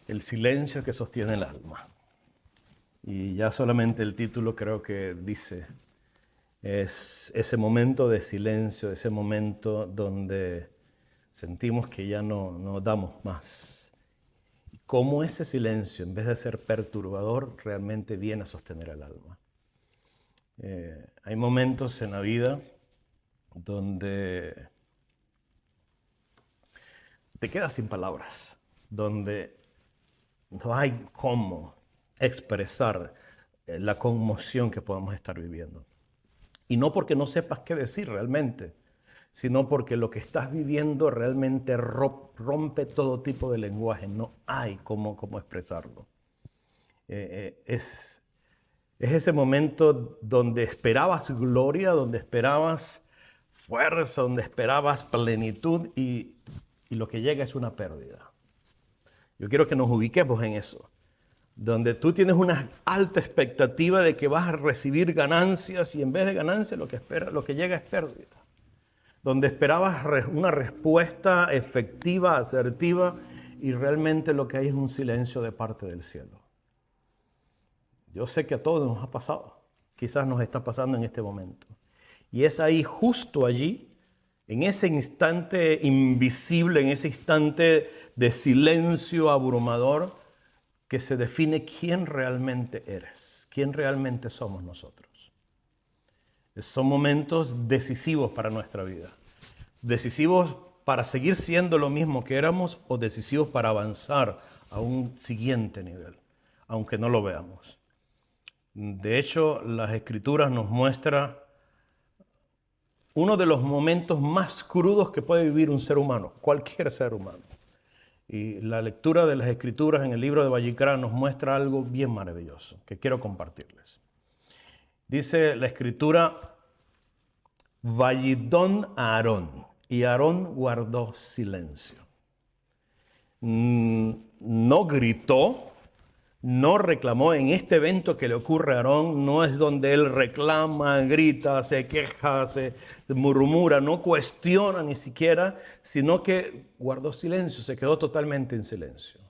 El silencio que sostiene el alma. Y ya solamente el título creo que dice, es ese momento de silencio, ese momento donde sentimos que ya no damos más. Y cómo ese silencio, en vez de ser perturbador, realmente viene a sostener el alma. Hay momentos en la vida donde te quedas sin palabras, donde no hay cómo expresar la conmoción que podemos estar viviendo. Y no porque no sepas qué decir realmente, sino porque lo que estás viviendo realmente rompe todo tipo de lenguaje. No hay cómo expresarlo. Es ese momento donde esperabas gloria, donde esperabas fuerza, donde esperabas plenitud y lo que llega es una pérdida. Yo quiero que nos ubiquemos en eso, donde tú tienes una alta expectativa de que vas a recibir ganancias y en vez de ganancias lo que llega es pérdida. Donde esperabas una respuesta efectiva, asertiva, y realmente lo que hay es un silencio de parte del cielo. Yo sé que a todos nos ha pasado, quizás nos está pasando en este momento. Y es ahí, justo allí, en ese instante invisible, en ese instante de silencio abrumador, que se define quién realmente eres, quién realmente somos nosotros. Son momentos decisivos para nuestra vida, decisivos para seguir siendo lo mismo que éramos o decisivos para avanzar a un siguiente nivel, aunque no lo veamos. De hecho, las Escrituras nos muestran uno de los momentos más crudos que puede vivir un ser humano, cualquier ser humano. Y la lectura de las Escrituras en el libro de Vallicrá nos muestra algo bien maravilloso que quiero compartirles. Dice la Escritura, Vallidón a Aarón, y Aarón guardó silencio. No gritó, no reclamó. En este evento que le ocurre a Aarón, no es donde él reclama, grita, se queja, se murmura, no cuestiona ni siquiera, sino que guardó silencio, se quedó totalmente en silencio.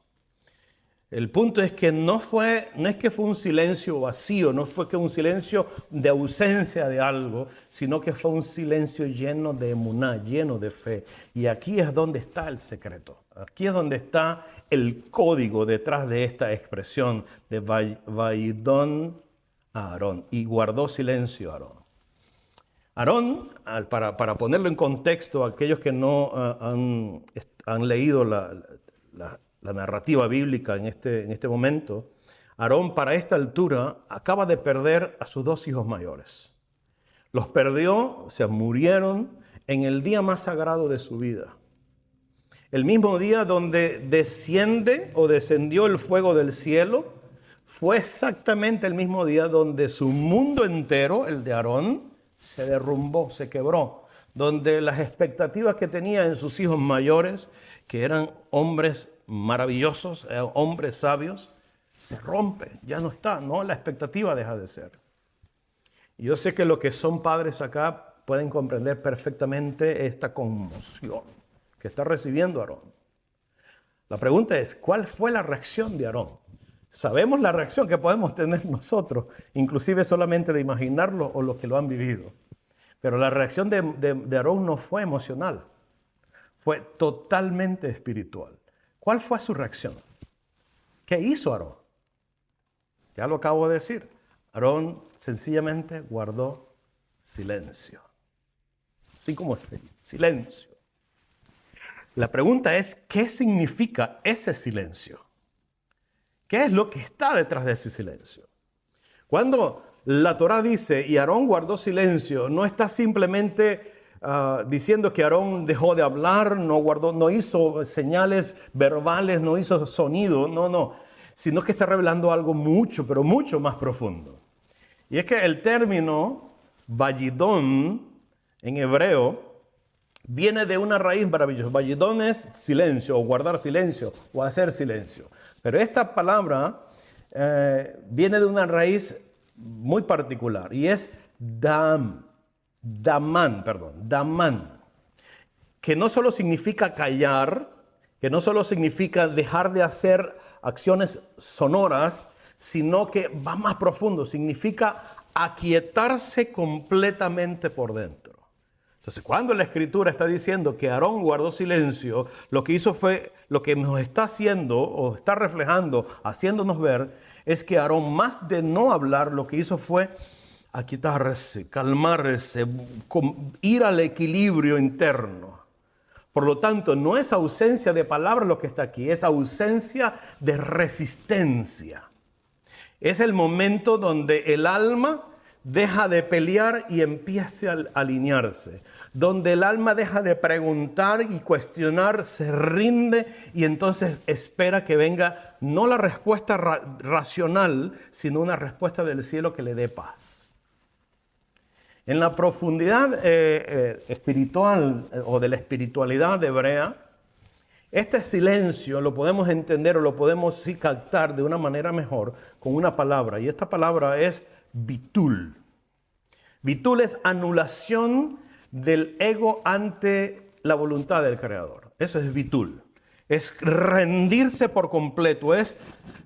El punto es que no es que fue un silencio vacío, no fue que un silencio de ausencia de algo, sino que fue un silencio lleno de emuná, lleno de fe. Y aquí es donde está el secreto. Aquí es donde está el código detrás de esta expresión de Vallidón a Aarón. Y guardó silencio Aarón. Aarón, para ponerlo en contexto, aquellos que no han leído la narrativa bíblica en este momento, Aarón para esta altura acaba de perder a sus dos hijos mayores. Los perdió, o sea, murieron en el día más sagrado de su vida. El mismo día donde descendió el fuego del cielo, fue exactamente el mismo día donde su mundo entero, el de Aarón, se derrumbó, se quebró. Donde las expectativas que tenía en sus hijos mayores, que eran hombres maravillosos, hombres sabios, se rompe, ya no está, no, la expectativa deja de ser. Y yo sé que los que son padres acá pueden comprender perfectamente esta conmoción que está recibiendo Aarón. La pregunta es, ¿cuál fue la reacción de Aarón? Sabemos la reacción que podemos tener nosotros, inclusive solamente de imaginarlo o los que lo han vivido. Pero la reacción de Aarón no fue emocional, fue totalmente espiritual. ¿Cuál fue su reacción? ¿Qué hizo Aarón? Ya lo acabo de decir. Aarón sencillamente guardó silencio. Así como es, silencio. La pregunta es, ¿qué significa ese silencio? ¿Qué es lo que está detrás de ese silencio? Cuando la Torá dice, y Aarón guardó silencio, no está simplemente diciendo que Aarón dejó de hablar, no hizo señales verbales, no hizo sonido, no, sino que está revelando algo mucho, pero mucho más profundo. Y es que el término vallidón en hebreo viene de una raíz maravillosa. Vallidón es silencio, o guardar silencio, o hacer silencio. Pero esta palabra viene de una raíz muy particular y es damán, que no solo significa callar, que no solo significa dejar de hacer acciones sonoras, sino que va más profundo. Significa aquietarse completamente por dentro. Entonces, cuando la Escritura está diciendo que Aarón guardó silencio, lo que hizo fue, lo que nos está haciendo o está reflejando, haciéndonos ver, es que Aarón, más de no hablar, lo que hizo fue aquietarse, calmarse, ir al equilibrio interno. Por lo tanto, no es ausencia de palabras lo que está aquí, es ausencia de resistencia. Es el momento donde el alma deja de pelear y empieza a alinearse. Donde el alma deja de preguntar y cuestionar, se rinde y entonces espera que venga no la respuesta racional, sino una respuesta del cielo que le dé paz. En la profundidad espiritual o de la espiritualidad hebrea, este silencio lo podemos entender o lo podemos sí captar de una manera mejor con una palabra, y esta palabra es bitul. Bitul es anulación del ego ante la voluntad del Creador. Eso es bitul. Es rendirse por completo, es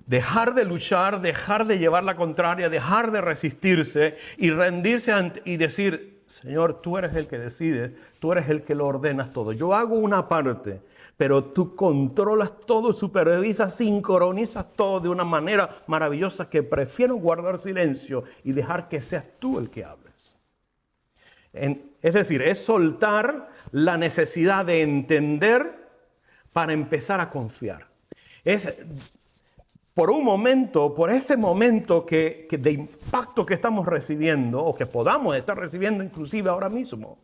dejar de luchar, dejar de llevar la contraria, dejar de resistirse y rendirse y decir, Señor, tú eres el que decides, tú eres el que lo ordenas todo. Yo hago una parte, pero tú controlas todo, supervisas, sincronizas todo de una manera maravillosa que prefiero guardar silencio y dejar que seas tú el que hables. Es decir, es soltar la necesidad de entender para empezar a confiar. Es por un momento, por ese momento que de impacto que estamos recibiendo o que podamos estar recibiendo inclusive ahora mismo,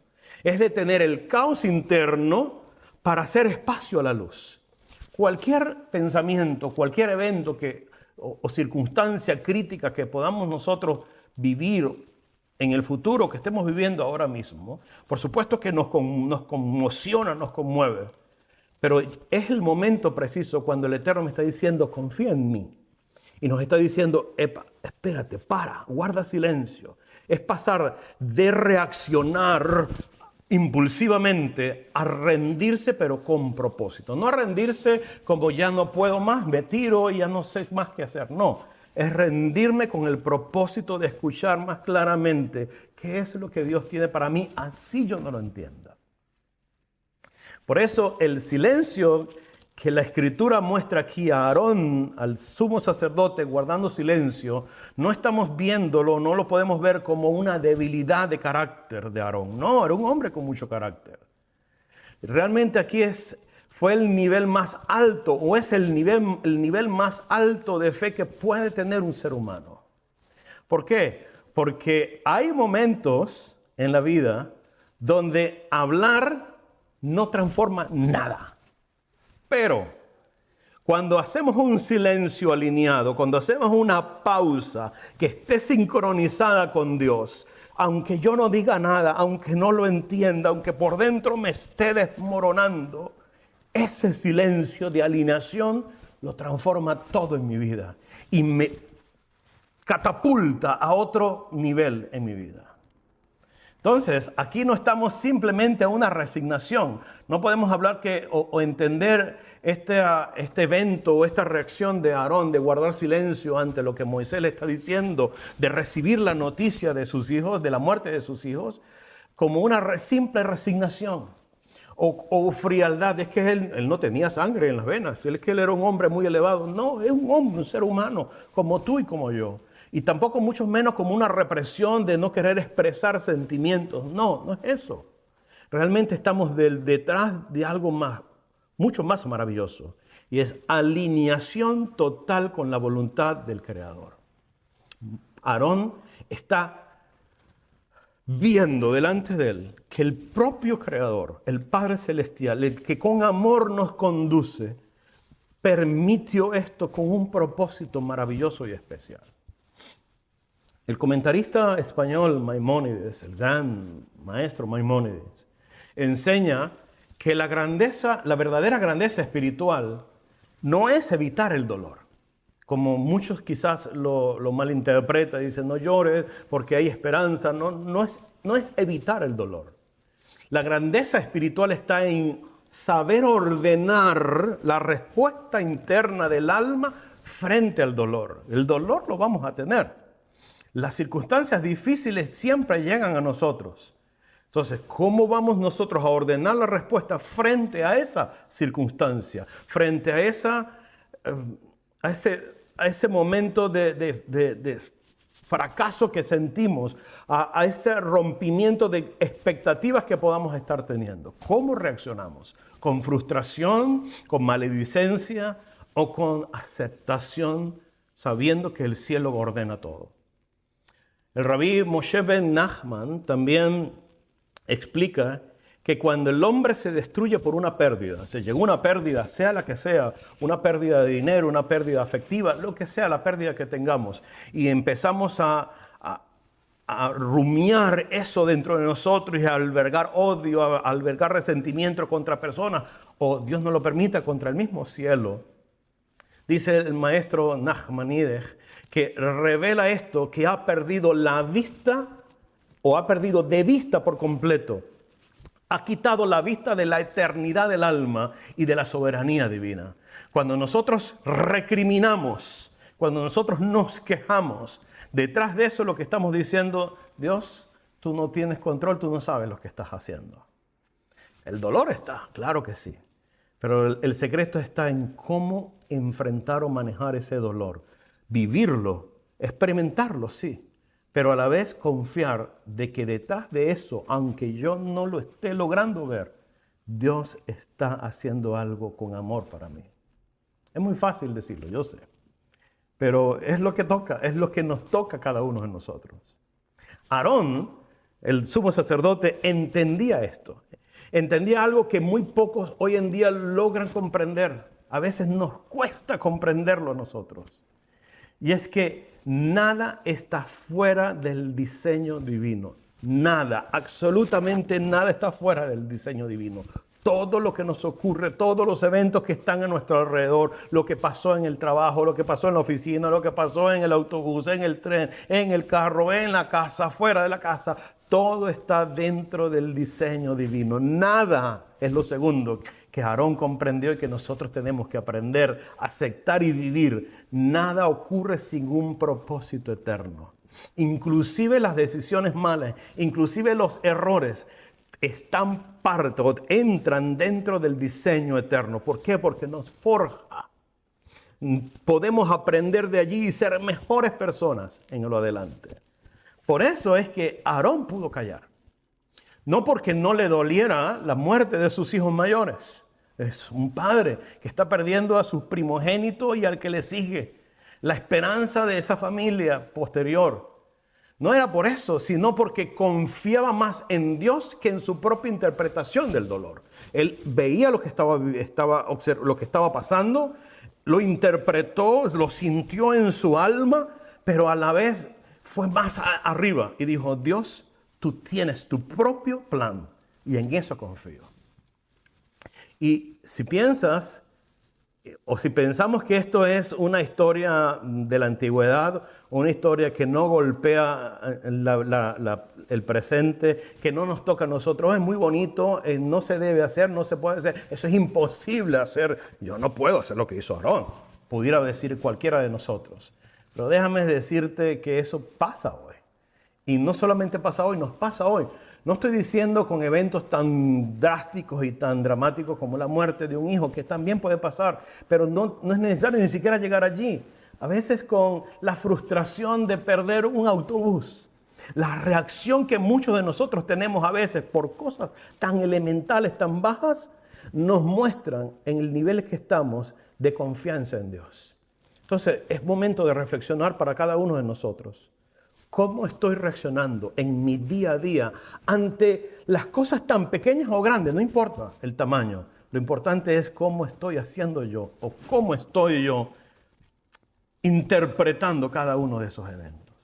es de tener el caos interno para hacer espacio a la luz. Cualquier pensamiento, cualquier evento o circunstancia crítica que podamos nosotros vivir en el futuro, que estemos viviendo ahora mismo, por supuesto que nos conmociona, nos conmueve. Pero es el momento preciso cuando el Eterno me está diciendo, confía en mí. Y nos está diciendo, epa, espérate, para, guarda silencio. Es pasar de reaccionar impulsivamente a rendirse, pero con propósito. No a rendirse como ya no puedo más, me tiro y ya no sé más qué hacer. No, es rendirme con el propósito de escuchar más claramente qué es lo que Dios tiene para mí, así yo no lo entienda. Por eso el silencio que la Escritura muestra aquí a Aarón, al sumo sacerdote, guardando silencio, no estamos viéndolo, no lo podemos ver como una debilidad de carácter de Aarón. No, era un hombre con mucho carácter. Realmente aquí fue el nivel más alto, o es el nivel más alto de fe que puede tener un ser humano. ¿Por qué? Porque hay momentos en la vida donde hablar no transforma nada. Pero cuando hacemos un silencio alineado, cuando hacemos una pausa que esté sincronizada con Dios, aunque yo no diga nada, aunque no lo entienda, aunque por dentro me esté desmoronando, ese silencio de alineación lo transforma todo en mi vida y me catapulta a otro nivel en mi vida. Entonces, aquí no estamos simplemente a una resignación. No podemos hablar o entender este evento o esta reacción de Aarón de guardar silencio ante lo que Moisés le está diciendo, de recibir la noticia de sus hijos, de la muerte de sus hijos, como una simple resignación o frialdad. Es que él no tenía sangre en las venas, es que él era un hombre muy elevado. No, es un hombre, un ser humano, como tú y como yo. Y tampoco mucho menos como una represión de no querer expresar sentimientos. No, no es eso. Realmente estamos detrás de algo más, mucho más maravilloso. Y es alineación total con la voluntad del Creador. Aarón está viendo delante de él que el propio Creador, el Padre Celestial, el que con amor nos conduce, permitió esto con un propósito maravilloso y especial. El comentarista español Maimónides, el gran maestro Maimónides, enseña que la verdadera grandeza espiritual no es evitar el dolor, como muchos quizás lo malinterpretan, dicen no llores porque hay esperanza, no es evitar el dolor. La grandeza espiritual está en saber ordenar la respuesta interna del alma frente al dolor. El dolor lo vamos a tener. Las circunstancias difíciles siempre llegan a nosotros. Entonces, ¿cómo vamos nosotros a ordenar la respuesta frente a esa circunstancia? Frente a ese momento de fracaso que sentimos, a ese rompimiento de expectativas que podamos estar teniendo. ¿Cómo reaccionamos? ¿Con frustración, con maledicencia o con aceptación, sabiendo que el cielo ordena todo? El rabí Moshe ben Nachman también explica que cuando el hombre se destruye por una pérdida, se llegó una pérdida, sea la que sea, una pérdida de dinero, una pérdida afectiva, lo que sea la pérdida que tengamos, y empezamos a rumiar eso dentro de nosotros y a albergar odio, a albergar resentimiento contra personas, o Dios no lo permita, contra el mismo cielo. Dice el maestro Nachmanides que revela esto, que ha perdido la vista o ha perdido de vista por completo. Ha quitado la vista de la eternidad del alma y de la soberanía divina. Cuando nosotros recriminamos, cuando nosotros nos quejamos, detrás de eso lo que estamos diciendo, Dios, tú no tienes control, tú no sabes lo que estás haciendo. El dolor está, claro que sí, pero el secreto está en cómo enfrentar o manejar ese dolor, vivirlo, experimentarlo, sí, pero a la vez confiar de que detrás de eso, aunque yo no lo esté logrando ver, Dios está haciendo algo con amor para mí. Es muy fácil decirlo, yo sé, pero es lo que toca, es lo que nos toca a cada uno de nosotros. Aarón, el sumo sacerdote, entendía esto. Entendía algo que muy pocos hoy en día logran comprender. A veces nos cuesta comprenderlo a nosotros. Y es que nada está fuera del diseño divino. Nada, absolutamente nada está fuera del diseño divino. Todo lo que nos ocurre, todos los eventos que están a nuestro alrededor, lo que pasó en el trabajo, lo que pasó en la oficina, lo que pasó en el autobús, en el tren, en el carro, en la casa, fuera de la casa, todo está dentro del diseño divino. Nada es lo segundo que Aarón comprendió y que nosotros tenemos que aprender, aceptar y vivir. Nada ocurre sin un propósito eterno. Inclusive las decisiones malas, inclusive los errores, entran dentro del diseño eterno. ¿Por qué? Porque nos forja. Podemos aprender de allí y ser mejores personas en lo adelante. Por eso es que Aarón pudo callar. No porque no le doliera la muerte de sus hijos mayores. Es un padre que está perdiendo a su primogénito y al que le sigue. La esperanza de esa familia posterior. No era por eso, sino porque confiaba más en Dios que en su propia interpretación del dolor. Él veía lo que estaba pasando, lo interpretó, lo sintió en su alma, pero a la vez fue más arriba y dijo, Dios, tú tienes tu propio plan y en eso confío. Y si piensas, o si pensamos que esto es una historia de la antigüedad, una historia que no golpea el presente, que no nos toca a nosotros, es muy bonito, no se debe hacer, no se puede hacer, eso es imposible hacer, yo no puedo hacer lo que hizo Aarón, pudiera decir cualquiera de nosotros. Pero déjame decirte que eso pasa hoy. Y no solamente pasa hoy, nos pasa hoy. No estoy diciendo con eventos tan drásticos y tan dramáticos como la muerte de un hijo, que también puede pasar, pero no es necesario ni siquiera llegar allí. A veces con la frustración de perder un autobús, la reacción que muchos de nosotros tenemos a veces por cosas tan elementales, tan bajas, nos muestran en el nivel que estamos de confianza en Dios. Entonces, es momento de reflexionar para cada uno de nosotros. ¿Cómo estoy reaccionando en mi día a día ante las cosas tan pequeñas o grandes? No importa el tamaño. Lo importante es cómo estoy haciendo yo o cómo estoy yo interpretando cada uno de esos eventos.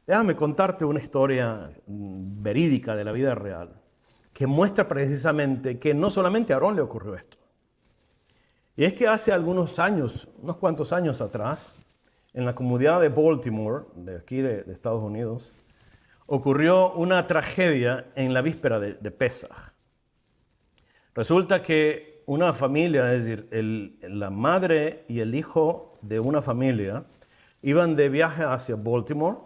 Déjame contarte una historia verídica de la vida real que muestra precisamente que no solamente a Aarón le ocurrió esto. Y es que hace algunos años, unos cuantos años atrás, en la comunidad de Baltimore, de aquí de Estados Unidos, ocurrió una tragedia en la víspera de Pesaj. Resulta que una familia, es decir, la madre y el hijo de una familia iban de viaje hacia Baltimore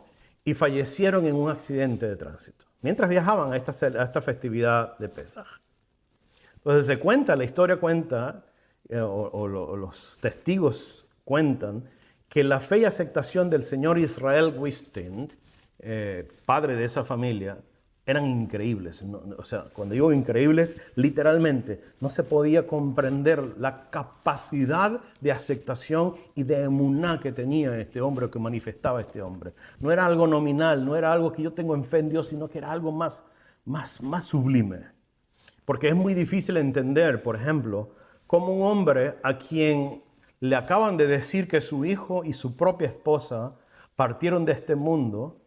y fallecieron en un accidente de tránsito, mientras viajaban a esta festividad de Pesaj. Entonces se cuenta, la historia cuenta, o los testigos cuentan, que la fe y aceptación del señor Israel Wistind, padre de esa familia, eran increíbles. O sea, cuando digo increíbles, literalmente, no se podía comprender la capacidad de aceptación y de emuná que tenía este hombre, o que manifestaba este hombre. No era algo nominal, no era algo que yo tengo en fe en Dios, sino que era algo más sublime. Porque es muy difícil entender, por ejemplo, cómo un hombre a quien le acaban de decir que su hijo y su propia esposa partieron de este mundo,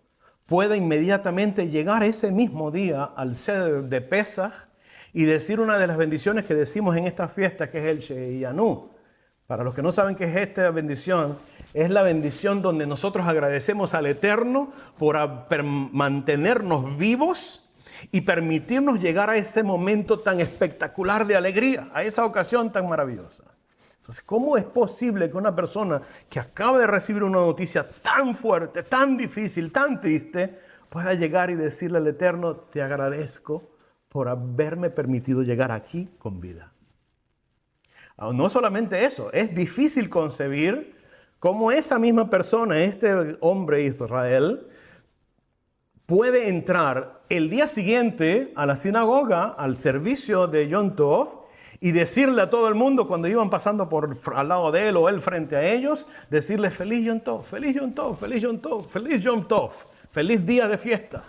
puede inmediatamente llegar ese mismo día al sede de Pesaj y decir una de las bendiciones que decimos en esta fiesta, que es el Shehianu. Para los que no saben qué es esta bendición, es la bendición donde nosotros agradecemos al Eterno por mantenernos vivos y permitirnos llegar a ese momento tan espectacular de alegría, a esa ocasión tan maravillosa. Entonces, ¿cómo es posible que una persona que acaba de recibir una noticia tan fuerte, tan difícil, tan triste, pueda llegar y decirle al Eterno, te agradezco por haberme permitido llegar aquí con vida? No solamente eso, es difícil concebir cómo esa misma persona, este hombre Israel, puede entrar el día siguiente a la sinagoga, al servicio de Yom Tov, y decirle a todo el mundo cuando iban pasando al lado de él o él frente a ellos, decirle feliz Yom Tov, feliz Yom Tov, feliz Yom Tov, feliz Yom Tov, feliz día de fiesta.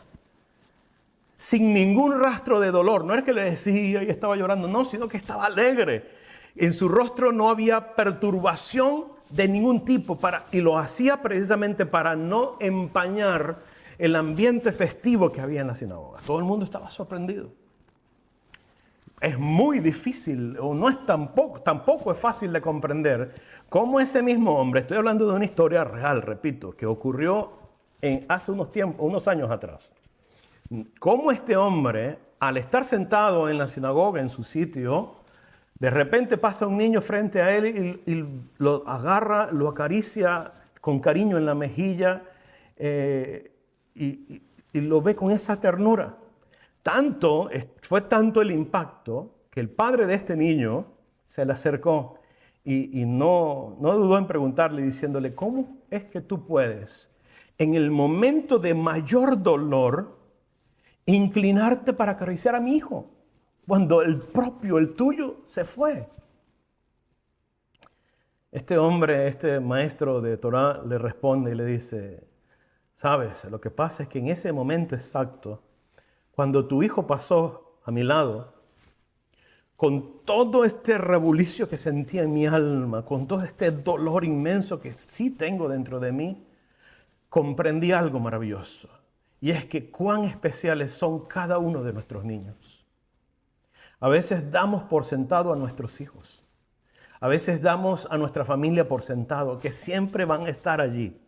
Sin ningún rastro de dolor. No es que le decía y estaba llorando, no, sino que estaba alegre. En su rostro no había perturbación de ningún tipo, y lo hacía precisamente para no empañar el ambiente festivo que había en la sinagoga. Todo el mundo estaba sorprendido. Es muy difícil, o no es tampoco es fácil de comprender cómo ese mismo hombre, estoy hablando de una historia real, repito, que ocurrió hace unos años atrás. Cómo este hombre, al estar sentado en la sinagoga, en su sitio, de repente pasa un niño frente a él y lo agarra, lo acaricia con cariño en la mejilla y lo ve con esa ternura. Fue tanto el impacto que el padre de este niño se le acercó y no dudó en preguntarle, diciéndole, ¿cómo es que tú puedes, en el momento de mayor dolor, inclinarte para acariciar a mi hijo, cuando el tuyo, se fue? Este hombre, este maestro de Torah, le responde y le dice, sabes, lo que pasa es que en ese momento exacto, cuando tu hijo pasó a mi lado, con todo este rebulicio que sentía en mi alma, con todo este dolor inmenso que sí tengo dentro de mí, comprendí algo maravilloso. Y es que cuán especiales son cada uno de nuestros niños. A veces damos por sentado a nuestros hijos. A veces damos a nuestra familia por sentado, que siempre van a estar allí.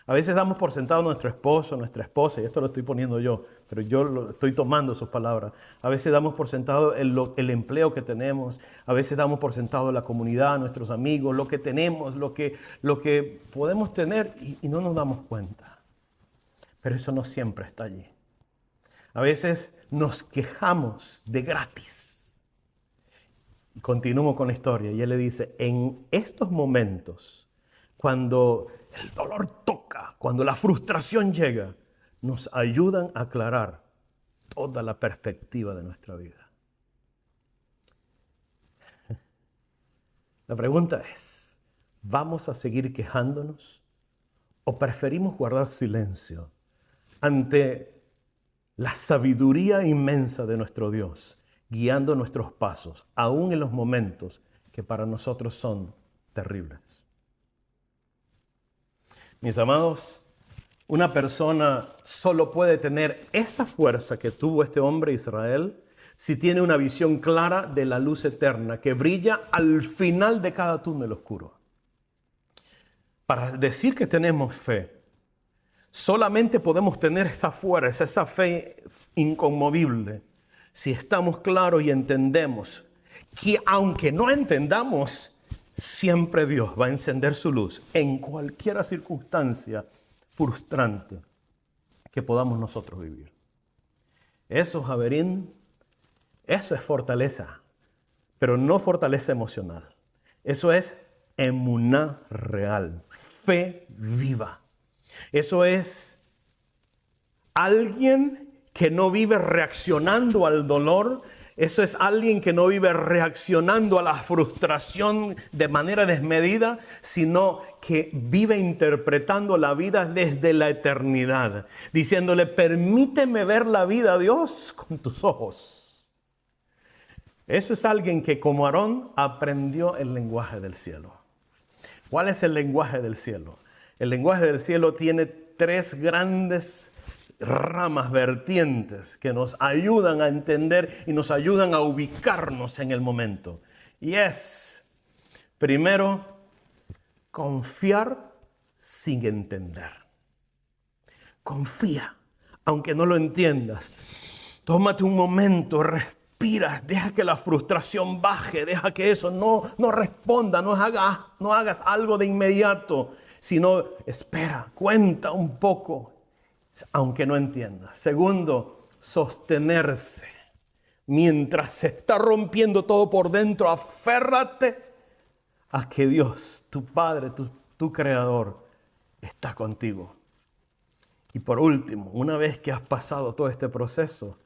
A veces damos por sentado a nuestro esposo, nuestra esposa, y esto lo estoy poniendo yo, pero yo lo estoy tomando sus palabras. A veces damos por sentado el empleo que tenemos, a veces damos por sentado la comunidad, nuestros amigos, lo que tenemos, lo que podemos tener y no nos damos cuenta. Pero eso no siempre está allí. A veces nos quejamos de gratis. Y continúo con la historia y él le dice, en estos momentos, cuando el dolor toca, cuando la frustración llega, nos ayudan a aclarar toda la perspectiva de nuestra vida. La pregunta es, ¿vamos a seguir quejándonos o preferimos guardar silencio ante la sabiduría inmensa de nuestro Dios, guiando nuestros pasos, aún en los momentos que para nosotros son terribles? Mis amados, una persona solo puede tener esa fuerza que tuvo este hombre Israel si tiene una visión clara de la luz eterna que brilla al final de cada túnel oscuro. Para decir que tenemos fe, solamente podemos tener esa fuerza, esa fe inconmovible, si estamos claros y entendemos que aunque no entendamos, siempre Dios va a encender su luz en cualquier circunstancia frustrante que podamos nosotros vivir. Eso, Javerín, eso es fortaleza, pero no fortaleza emocional. Eso es emuná real, fe viva. Eso es alguien que no vive reaccionando al dolor. Eso es alguien que no vive reaccionando a la frustración de manera desmedida, sino que vive interpretando la vida desde la eternidad, diciéndole, permíteme ver la vida, Dios, con tus ojos. Eso es alguien que, como Aarón, aprendió el lenguaje del cielo. ¿Cuál es el lenguaje del cielo? El lenguaje del cielo tiene 3 grandes ramas, vertientes que nos ayudan a entender y nos ayudan a ubicarnos en el momento. Y es, primero, confiar sin entender. Confía, aunque no lo entiendas. Tómate un momento, respiras, deja que la frustración baje, deja que eso no responda, no hagas algo de inmediato, sino espera, cuenta un poco, aunque no entiendas. Segundo, sostenerse. Mientras se está rompiendo todo por dentro, aférrate a que Dios, tu Padre, tu Creador, está contigo. Y por último, una vez que has pasado todo este proceso,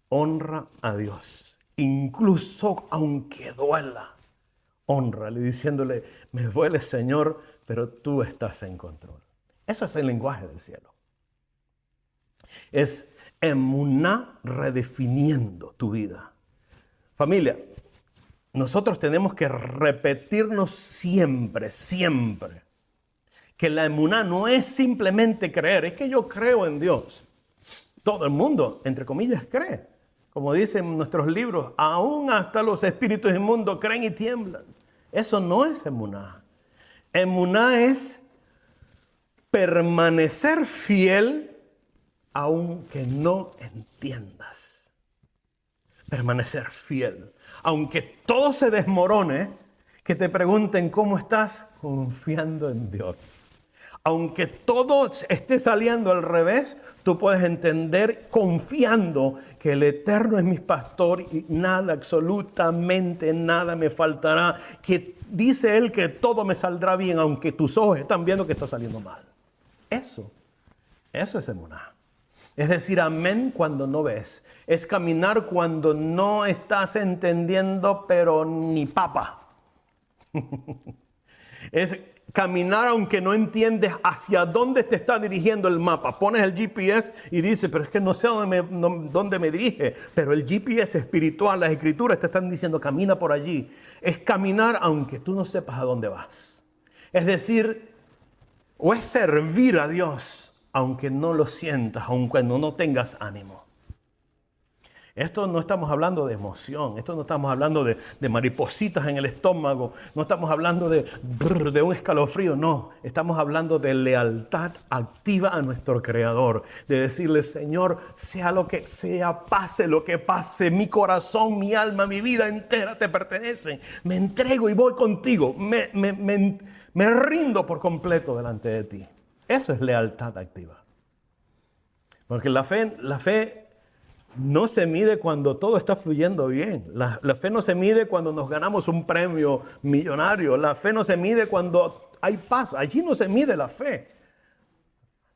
honra a Dios. Incluso aunque duela, hónrale diciéndole, me duele, Señor, pero tú estás en control. Eso es el lenguaje del cielo. Es emuná redefiniendo tu vida. Familia, nosotros tenemos que repetirnos siempre, que la emuná no es simplemente creer, es que yo creo en Dios. Todo el mundo, entre comillas, cree. Como dicen nuestros libros, aún hasta los espíritus inmundos creen y tiemblan. Eso no es emuná. Emuná es permanecer fiel aunque no entiendas. Permanecer fiel. Aunque todo se desmorone, que te pregunten cómo estás, confiando en Dios. Aunque todo esté saliendo al revés, tú puedes entender confiando que el Eterno es mi pastor y nada, absolutamente nada me faltará. Que dice Él que todo me saldrá bien, aunque tus ojos están viendo que está saliendo mal. Eso es emuná. Es decir, amén cuando no ves. Es caminar cuando no estás entendiendo, pero ni papa. Es caminar aunque no entiendes hacia dónde te está dirigiendo el mapa. Pones el GPS y dices, pero es que no sé dónde me dirige. Pero el GPS espiritual, las escrituras te están diciendo, camina por allí. Es caminar aunque tú no sepas a dónde vas. Es decir, o es servir a Dios aunque no lo sientas, aun cuando no tengas ánimo. Esto no estamos hablando de emoción, esto no estamos hablando de maripositas en el estómago, no estamos hablando de un escalofrío, no. Estamos hablando de lealtad activa a nuestro Creador, de decirle, Señor, sea lo que sea, pase lo que pase, mi corazón, mi alma, mi vida entera te pertenecen. Me entrego y voy contigo, me rindo por completo delante de ti. Eso es lealtad activa. Porque la fe no se mide cuando todo está fluyendo bien. La fe no se mide cuando nos ganamos un premio millonario. La fe no se mide cuando hay paz. Allí no se mide la fe.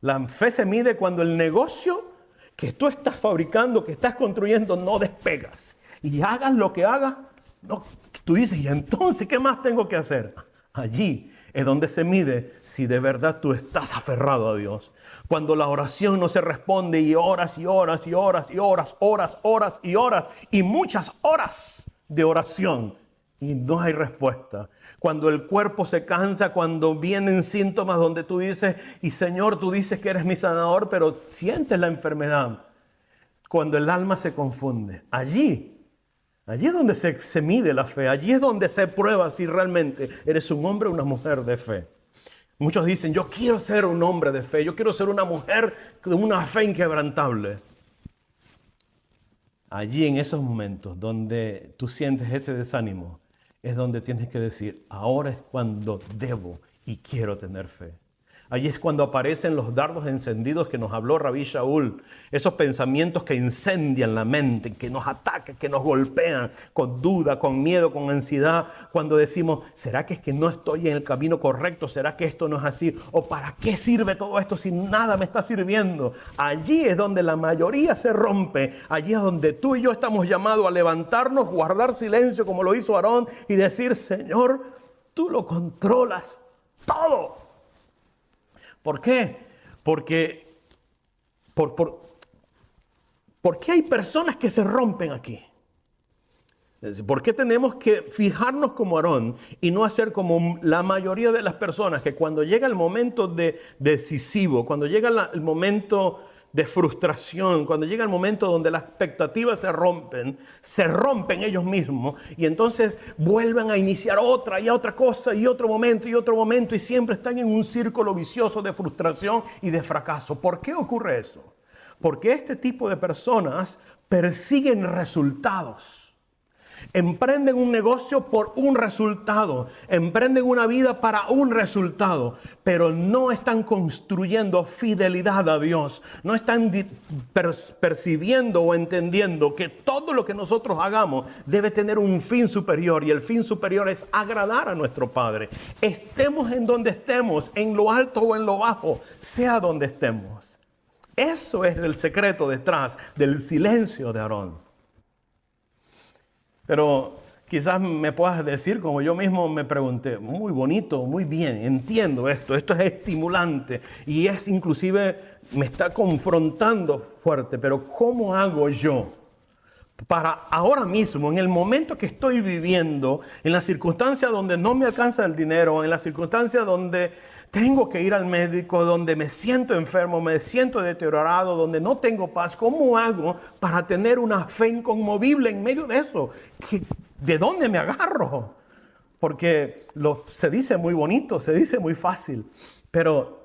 La fe se mide cuando el negocio que tú estás fabricando, que estás construyendo, no despegas. Y hagas lo que hagas, no, tú dices, ¿y entonces qué más tengo que hacer? Allí es donde se mide si de verdad tú estás aferrado a Dios. Cuando la oración no se responde y horas y horas y horas y horas y muchas horas de oración y no hay respuesta. Cuando el cuerpo se cansa, cuando vienen síntomas donde tú dices, y Señor, tú dices que eres mi sanador, pero sientes la enfermedad. Cuando el alma se confunde, allí es donde se mide la fe. Allí es donde se prueba si realmente eres un hombre o una mujer de fe. Muchos dicen, yo quiero ser un hombre de fe. Yo quiero ser una mujer de una fe inquebrantable. Allí en esos momentos donde tú sientes ese desánimo, es donde tienes que decir, ahora es cuando debo y quiero tener fe. Allí es cuando aparecen los dardos encendidos que nos habló Rabí Shaul. Esos pensamientos que incendian la mente, que nos atacan, que nos golpean con duda, con miedo, con ansiedad. Cuando decimos, ¿será que es que no estoy en el camino correcto? ¿Será que esto no es así? ¿O para qué sirve todo esto si nada me está sirviendo? Allí es donde la mayoría se rompe. Allí es donde tú y yo estamos llamados a levantarnos, guardar silencio como lo hizo Aarón y decir, Señor, tú lo controlas todo. ¿Por qué? Porque ¿por qué hay personas que se rompen aquí? ¿Por qué tenemos que fijarnos como Aarón y no hacer como la mayoría de las personas que cuando llega el momento decisivo, cuando llega el momento de frustración, cuando llega el momento donde las expectativas se rompen ellos mismos y entonces vuelven a iniciar otra y otra cosa y otro momento y siempre están en un círculo vicioso de frustración y de fracaso? ¿Por qué ocurre eso? Porque este tipo de personas persiguen resultados. Emprenden un negocio por un resultado, emprenden una vida para un resultado, pero no están construyendo fidelidad a Dios, no están percibiendo o entendiendo que todo lo que nosotros hagamos debe tener un fin superior y el fin superior es agradar a nuestro Padre. Estemos en donde estemos, en lo alto o en lo bajo, sea donde estemos. Eso es el secreto detrás del silencio de Aarón. Pero quizás me puedas decir, como yo mismo me pregunté, muy bonito, muy bien, entiendo esto es estimulante y es inclusive, me está confrontando fuerte, pero ¿cómo hago yo para ahora mismo, en el momento que estoy viviendo, en la circunstancia donde no me alcanza el dinero, en la circunstancia donde tengo que ir al médico, donde me siento enfermo, me siento deteriorado, donde no tengo paz? ¿Cómo hago para tener una fe inconmovible en medio de eso? ¿De dónde me agarro? Porque se dice muy bonito, se dice muy fácil, pero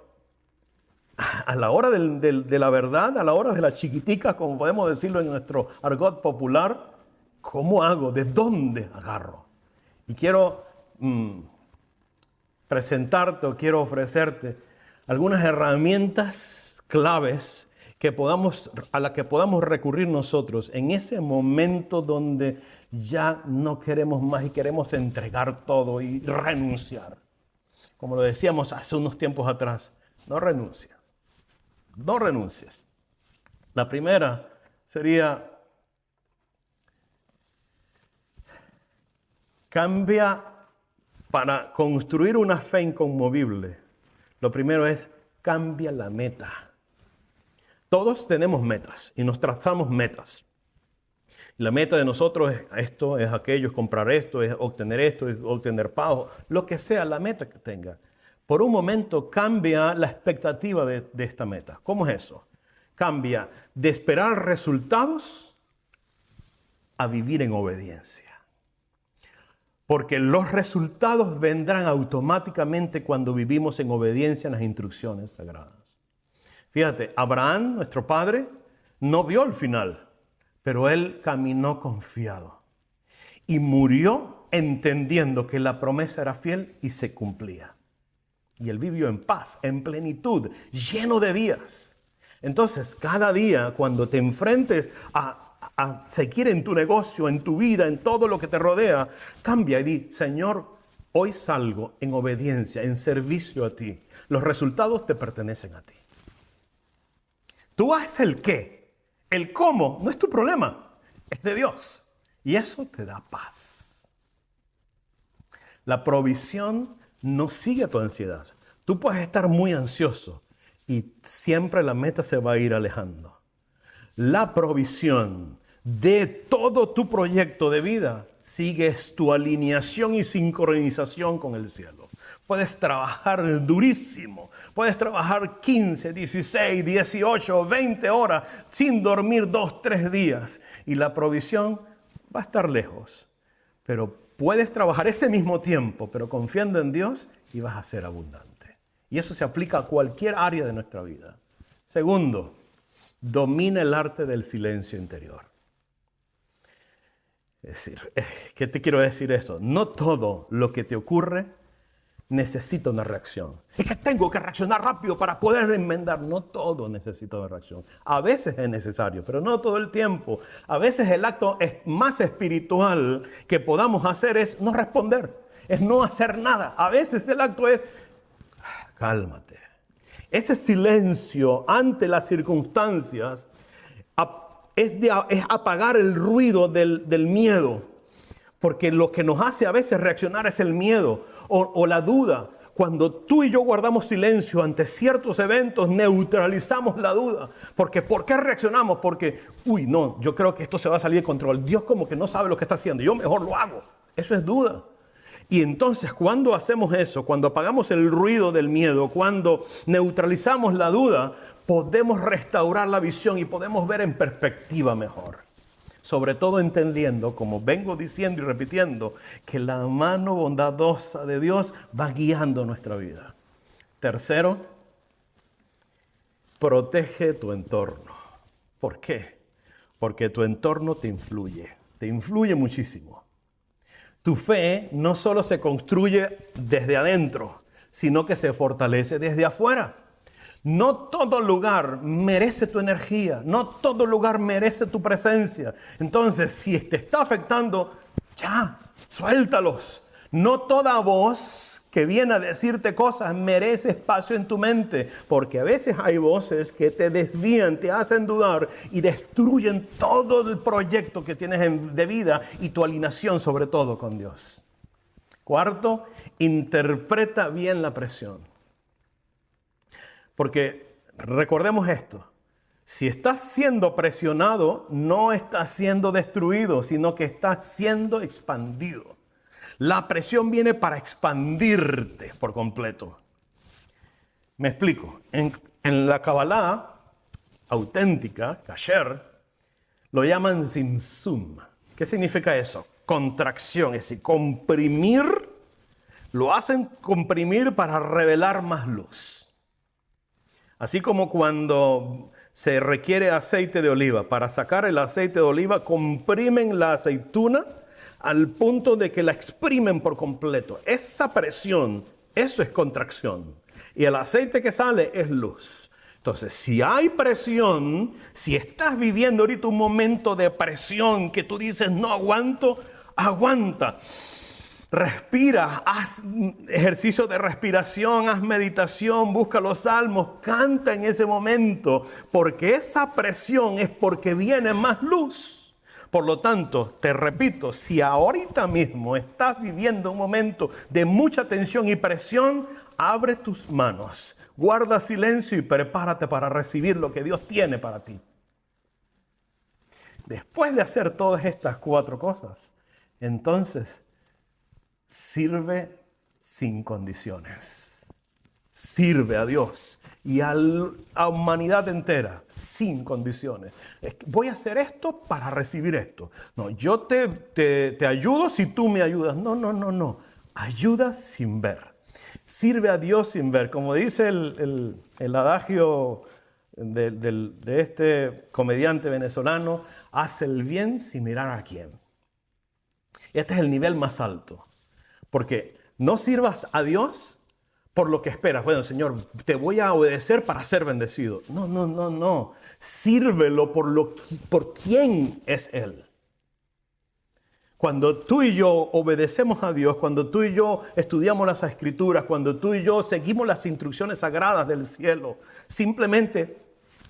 a la hora de la verdad, a la hora de las chiquiticas, como podemos decirlo en nuestro argot popular, ¿cómo hago? ¿De dónde agarro? Y quiero presentarte o quiero ofrecerte algunas herramientas claves a las que podamos recurrir nosotros en ese momento donde ya no queremos más y queremos entregar todo y renunciar. Como lo decíamos hace unos tiempos atrás, no renuncia. No renuncies. La primera sería, cambia para construir una fe inconmovible. Lo primero es, cambia la meta. Todos tenemos metas y nos trazamos metas. La meta de nosotros es esto, es aquello, es comprar esto, es obtener pago, lo que sea la meta que tenga. Por un momento cambia la expectativa de esta meta. ¿Cómo es eso? Cambia de esperar resultados a vivir en obediencia. Porque los resultados vendrán automáticamente cuando vivimos en obediencia a las instrucciones sagradas. Fíjate, Abraham, nuestro padre, no vio el final, pero él caminó confiado y murió entendiendo que la promesa era fiel y se cumplía. Y él vivió en paz, en plenitud, lleno de días. Entonces, cada día cuando te enfrentes a seguir en tu negocio, en tu vida, en todo lo que te rodea, cambia y di, Señor, hoy salgo en obediencia, en servicio a ti. Los resultados te pertenecen a ti. Tú haces el qué. El cómo no es tu problema, es de Dios. Y eso te da paz. La provisión no sigue tu ansiedad. Tú puedes estar muy ansioso y siempre la meta se va a ir alejando. La provisión de todo tu proyecto de vida sigue tu alineación y sincronización con el cielo. Puedes trabajar durísimo, puedes trabajar 15, 16, 18, 20 horas sin dormir 2, 3 días y la provisión va a estar lejos. Pero puedes trabajar ese mismo tiempo, pero confiando en Dios y vas a ser abundante. Y eso se aplica a cualquier área de nuestra vida. Segundo, domina el arte del silencio interior. Es decir, ¿qué te quiero decir eso? No todo lo que te ocurre necesita una reacción. Es que tengo que reaccionar rápido para poder enmendar. No todo necesita una reacción. A veces es necesario, pero no todo el tiempo. A veces el acto más espiritual que podamos hacer es no responder, es no hacer nada. A veces el acto es, cálmate. Ese silencio ante las circunstancias es apagar el ruido del miedo. Porque lo que nos hace a veces reaccionar es el miedo o la duda. Cuando tú y yo guardamos silencio ante ciertos eventos, neutralizamos la duda. Porque ¿por qué reaccionamos? Porque, no, yo creo que esto se va a salir de control. Dios como que no sabe lo que está haciendo. Yo mejor lo hago. Eso es duda. Y entonces, cuando hacemos eso, cuando apagamos el ruido del miedo, cuando neutralizamos la duda, podemos restaurar la visión y podemos ver en perspectiva mejor. Sobre todo entendiendo, como vengo diciendo y repitiendo, que la mano bondadosa de Dios va guiando nuestra vida. Tercero, protege tu entorno. ¿Por qué? Porque tu entorno te influye muchísimo. Tu fe no solo se construye desde adentro, sino que se fortalece desde afuera. No todo lugar merece tu energía, no todo lugar merece tu presencia. Entonces, si te está afectando, ya, suéltalos. No toda voz que viene a decirte cosas merece espacio en tu mente, porque a veces hay voces que te desvían, te hacen dudar y destruyen todo el proyecto que tienes de vida y tu alineación sobre todo con Dios. Cuarto, interpreta bien la presión. Porque recordemos esto, si estás siendo presionado, no estás siendo destruido, sino que estás siendo expandido. La presión viene para expandirte por completo. Me explico. En la Kabbalah auténtica, kasher, lo llaman zimzum. ¿Qué significa eso? Contracción, es decir, comprimir, lo hacen comprimir para revelar más luz. Así como cuando se requiere aceite de oliva, para sacar el aceite de oliva comprimen la aceituna al punto de que la exprimen por completo. Esa presión, eso es contracción. Y el aceite que sale es luz. Entonces, si hay presión, si estás viviendo ahorita un momento de presión que tú dices, no aguanto, aguanta. Respira, haz ejercicio de respiración, haz meditación, busca los salmos, canta en ese momento, porque esa presión es porque viene más luz. Por lo tanto, te repito, si ahorita mismo estás viviendo un momento de mucha tensión y presión, abre tus manos, guarda silencio y prepárate para recibir lo que Dios tiene para ti. Después de hacer todas estas 4 cosas, entonces sirve sin condiciones. Sirve a Dios y a la humanidad entera sin condiciones. Voy a hacer esto para recibir esto. No, yo te ayudo si tú me ayudas. No. Ayuda sin ver. Sirve a Dios sin ver. Como dice el adagio de este comediante venezolano, haz el bien sin mirar a quién. Este es el nivel más alto. Porque no sirvas a Dios por lo que esperas. Bueno, Señor, te voy a obedecer para ser bendecido. No. Sírvelo por quién es Él. Cuando tú y yo obedecemos a Dios, cuando tú y yo estudiamos las Escrituras, cuando tú y yo seguimos las instrucciones sagradas del cielo, simplemente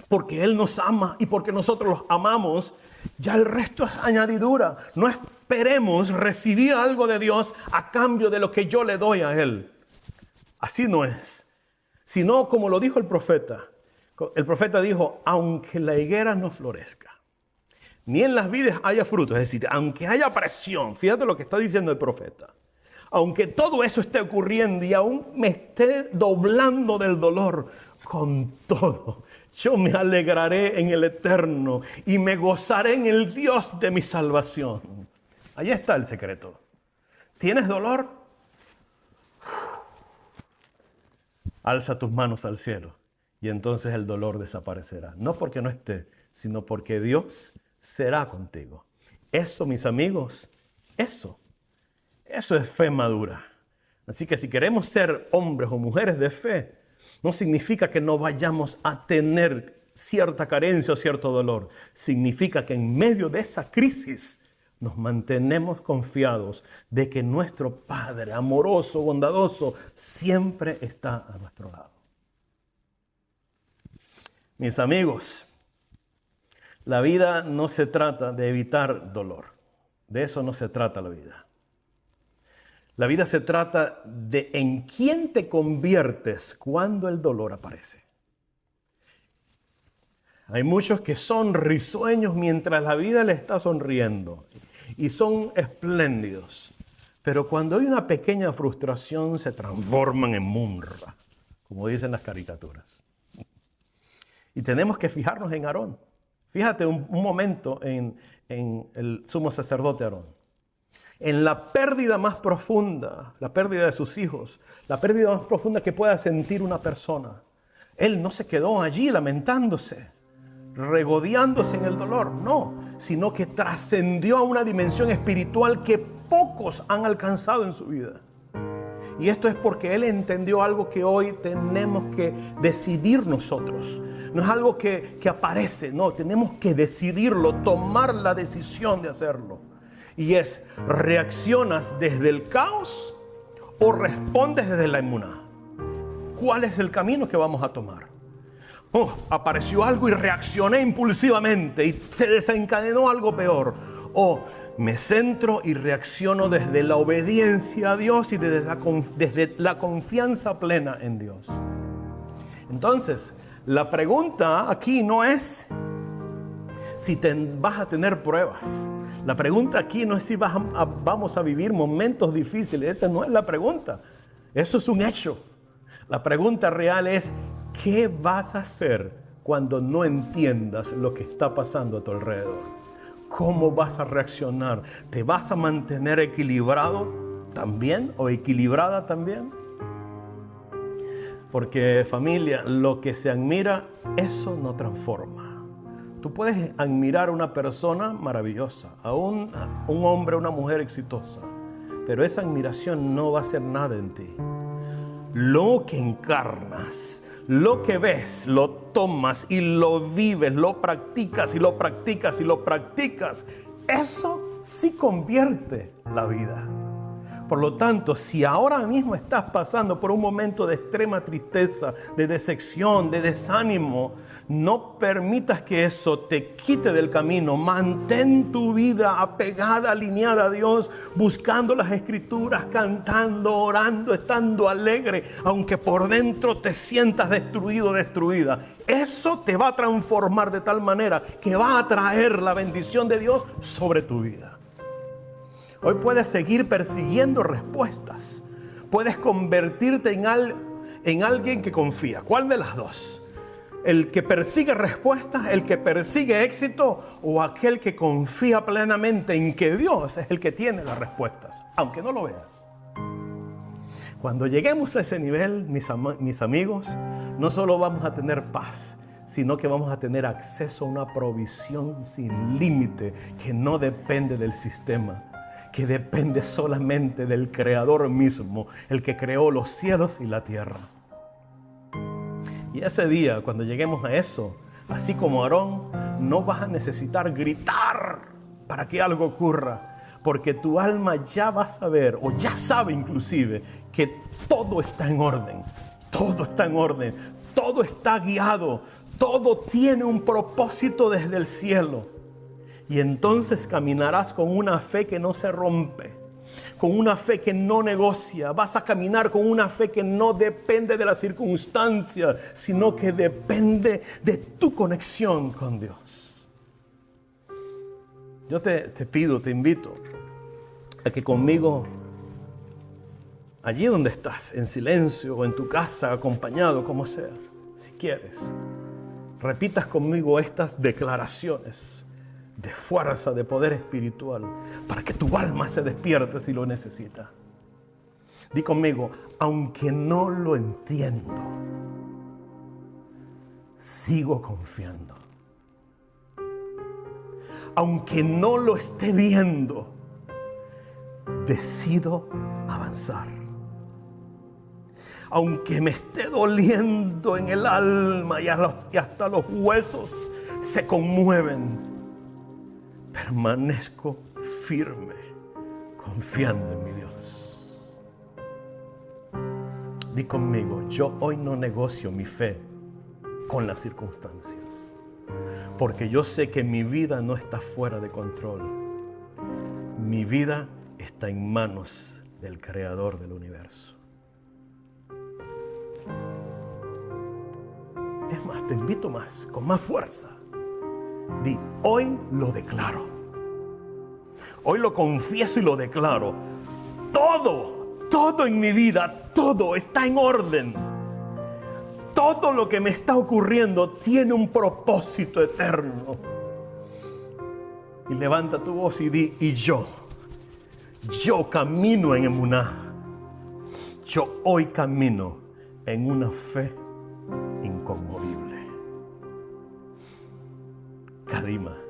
porque Él nos ama y porque nosotros los amamos, ya el resto es añadidura. No esperemos recibir algo de Dios a cambio de lo que yo le doy a Él. Así no es. Sino como lo dijo el profeta. El profeta dijo, aunque la higuera no florezca, ni en las vides haya frutos, es decir, aunque haya presión, fíjate lo que está diciendo el profeta. Aunque todo eso esté ocurriendo y aún me esté doblando del dolor, con todo, yo me alegraré en el Eterno y me gozaré en el Dios de mi salvación. Ahí está el secreto. ¿Tienes dolor? Alza tus manos al cielo y entonces el dolor desaparecerá. No porque no esté, sino porque Dios será contigo. Eso, mis amigos, eso es fe madura. Así que si queremos ser hombres o mujeres de fe, no significa que no vayamos a tener cierta carencia o cierto dolor. Significa que en medio de esa crisis nos mantenemos confiados de que nuestro Padre amoroso, bondadoso, siempre está a nuestro lado. Mis amigos, la vida no se trata de evitar dolor. De eso no se trata la vida. La vida se trata de en quién te conviertes cuando el dolor aparece. Hay muchos que son risueños mientras la vida les está sonriendo y son espléndidos. Pero cuando hay una pequeña frustración se transforman en munra, como dicen las caricaturas. Y tenemos que fijarnos en Aarón. Fíjate un momento en el sumo sacerdote Aarón. En la pérdida más profunda, la pérdida de sus hijos, la pérdida más profunda que pueda sentir una persona, él no se quedó allí lamentándose, regodeándose en el dolor, no, sino que trascendió a una dimensión espiritual que pocos han alcanzado en su vida. Y esto es porque él entendió algo que hoy tenemos que decidir nosotros. No es algo que aparece, no, tenemos que decidirlo, tomar la decisión de hacerlo. Y es, ¿reaccionas desde el caos o respondes desde la emuná? ¿Cuál es el camino que vamos a tomar? Apareció algo y reaccioné impulsivamente y se desencadenó algo peor. O me centro y reacciono desde la obediencia a Dios y desde la confianza plena en Dios. Entonces, la pregunta aquí no es si vas a tener pruebas. La pregunta aquí no es si vamos a vivir momentos difíciles. Esa no es la pregunta. Eso es un hecho. La pregunta real es, ¿qué vas a hacer cuando no entiendas lo que está pasando a tu alrededor? ¿Cómo vas a reaccionar? ¿Te vas a mantener equilibrado también o equilibrada también? Porque, familia, lo que se admira, eso no transforma. Tú puedes admirar a una persona maravillosa, a un hombre, una mujer exitosa, pero esa admiración no va a hacer nada en ti. Lo que encarnas, lo que ves, lo tomas y lo vives, lo practicas y lo practicas y lo practicas, eso sí convierte la vida. Por lo tanto, si ahora mismo estás pasando por un momento de extrema tristeza, de decepción, de desánimo, no permitas que eso te quite del camino. Mantén tu vida apegada, alineada a Dios, buscando las Escrituras, cantando, orando, estando alegre, aunque por dentro te sientas destruido, destruida. Eso te va a transformar de tal manera que va a traer la bendición de Dios sobre tu vida. Hoy puedes seguir persiguiendo respuestas. Puedes convertirte en alguien que confía. ¿Cuál de las dos? ¿El que persigue respuestas, el que persigue éxito o aquel que confía plenamente en que Dios es el que tiene las respuestas, aunque no lo veas? Cuando lleguemos a ese nivel, mis amigos, no solo vamos a tener paz, sino que vamos a tener acceso a una provisión sin límite que no depende del sistema, que depende solamente del Creador mismo, el que creó los cielos y la tierra. Y ese día, cuando lleguemos a eso, así como Aarón, no vas a necesitar gritar para que algo ocurra, porque tu alma ya va a saber, o ya sabe inclusive, que todo está en orden, todo está en orden, todo está guiado, todo tiene un propósito desde el cielo. Y entonces caminarás con una fe que no se rompe, con una fe que no negocia. Vas a caminar con una fe que no depende de las circunstancias, sino que depende de tu conexión con Dios. Yo te pido, te invito a que conmigo, allí donde estás, en silencio o en tu casa, acompañado, como sea, si quieres, repitas conmigo estas declaraciones de fuerza, de poder espiritual, para que tu alma se despierte si lo necesita. Di conmigo, aunque no lo entiendo, sigo confiando. aunque no lo esté viendo, decido avanzar. Aunque me esté doliendo en el alma y hasta los huesos se conmueven, permanezco firme, confiando en mi Dios. Di conmigo, yo hoy no negocio mi fe con las circunstancias, porque yo sé que mi vida no está fuera de control. Mi vida está en manos del Creador del universo. Es más, te invito más, con más fuerza. Di, hoy lo declaro. Hoy lo confieso y lo declaro. Todo en mi vida, todo está en orden. Todo lo que me está ocurriendo tiene un propósito eterno. Y levanta tu voz y di, y yo camino en emuná. Yo hoy camino en una fe inconmovible. Kadima.